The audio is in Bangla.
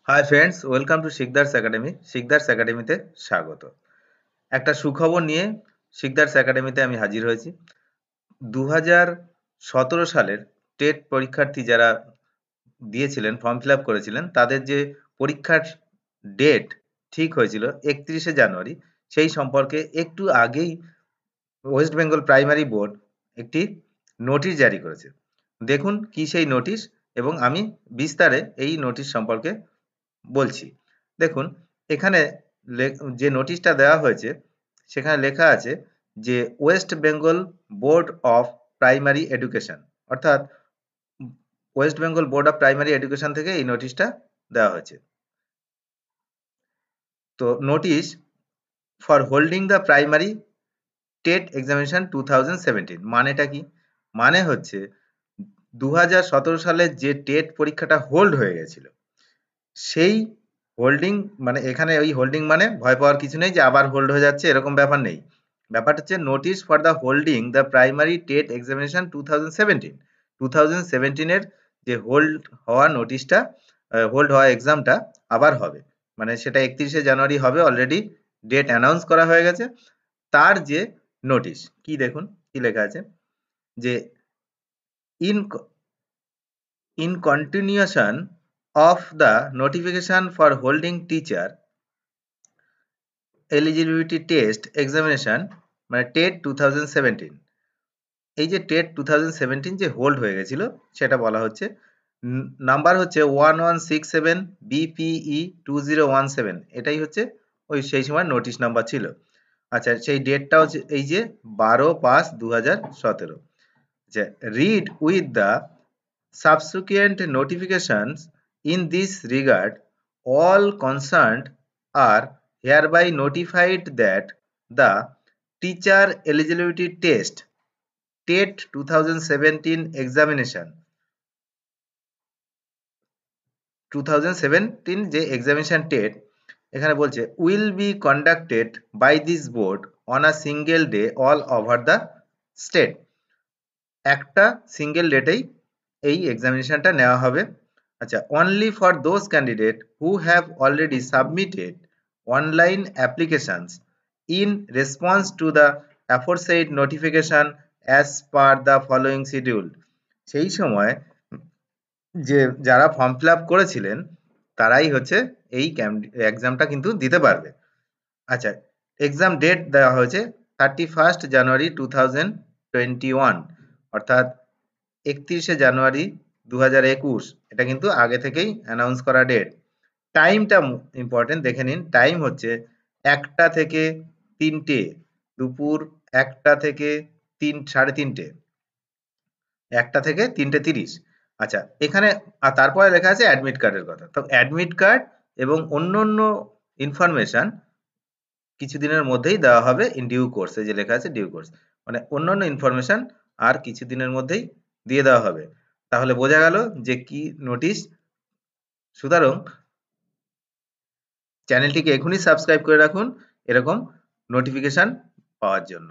Hi friends, welcome to Sikdar's academy. Sikdar's একাডেমিতে স্বাগত। একটা সুখবর নিয়ে শিকদার্স একাডেমিতে আমি হাজির হয়েছি। 2017 সালের টেট পরীক্ষার্থী যারা দিয়েছিলেন, ফর্ম ফিল আপ করেছিলেন, তাদের যে পরীক্ষার ডেট ঠিক হয়েছিল 31শে জানুয়ারি, সেই সম্পর্কে একটু আগেই ওয়েস্ট বেঙ্গল প্রাইমারি বোর্ড একটি নোটিশ জারি করেছে। দেখুন কি সেই নোটিশ, এবং আমি বিস্তারে এই নোটিশ সম্পর্কে বলছি। দেখুন, এখানে যে নোটিশটা দেওয়া হয়েছে সেখানে লেখা আছে যে West Bengal Board of Primary Education, অর্থাৎ West Bengal Board of Primary Education থেকে এই নোটিশটা দেওয়া হয়েছে। তো notice for holding the primary TET examination 2017 মানেটা কি? মানে হচ্ছে 2017 সালে যে টেট পরীক্ষাটা হোল্ড হয়ে গেছিল, সেই হোল্ডিং, মানে এখানে ওই হোল্ডিং মানে ভয় পাওয়ার কিছু নেই যে আবার হোল্ড হয়ে যাচ্ছে, এরকম ব্যাপার নেই। ব্যাপারটা হচ্ছে notice for the holding the primary TET examination 2017। 2017 এর যে হোল্ড হওয়া নোটিশটা, হোল্ড হওয়া এক্সামটা আবার হবে, মানে সেটা 31শে জানুয়ারি হবে। অলরেডি ডেট অ্যানাউন্স করা হয়ে গেছে। তার যে নোটিশ, কি দেখুন কি লেখা আছে যে in in continuation of the notification for holding teacher eligibility test examination মানে টেট 2017, এই যে টেট 2017 যে হোল্ড হয়ে গেছিল সেটা বলা হচ্ছে। নাম্বার হচ্ছে 1167 বিপিই 2017, এটাই হচ্ছে ওই সেই সময় নোটিশ নাম্বার ছিল। আচ্ছা, সেই ডেটটা হচ্ছে এই যে 12/5/2017। আচ্ছা, read with the subsequent notifications in this regard, all concerned are hereby notified that the teacher eligibility test TET 2017 examination 2017 যে এক্সামিনেশন টেট, এখানে বলছে will be conducted by this board on a single day all over the state. একটা সিঙ্গেল ডেটেই এই এক্সামিনেশনটা নেওয়া হবে। আচ্ছা, only for those candidate who have already submitted online applications in response to the aforesaid notification as per the following schedule. সেই সময় যে যারা ফর্ম ফিল আপ করেছিলেন তারাই হচ্ছে এই এক্সামটা কিন্তু দিতে পারবে। আচ্ছা, এক্সাম ডেট দেওয়া হয়েছে 31 জানুয়ারি 2021, অর্থাৎ 31শে জানুয়ারি 2021। এটা কিন্তু আগে থেকেই অ্যানাউন্স করা ডেট। টাইমটা ইম্পর্টেন্ট, দেখে নিন। টাইম হচ্ছে 1টা থেকে 3টে, দুপুর 1টা থেকে 3:30, 1টা থেকে 3:30। আচ্ছা, এখানে আর তারপরে লেখা আছে অ্যাডমিট কার্ডের কথা। তো অ্যাডমিট কার্ড এবং অন্য ইনফরমেশন কিছুদিনের মধ্যেই দেওয়া হবে ইন ডিউ কোর্স। এই যে লেখা আছে ডিউ কোর্স, মানে অন্যান্য ইনফরমেশন আর কিছুদিনের মধ্যেই দিয়ে দেওয়া হবে। তাহলে বোঝা গেল যে কি নোটিশ। সুতরাং চ্যানেলটিকে এখনই সাবস্ক্রাইব করে রাখুন এরকম নোটিফিকেশন পাওয়ার জন্য।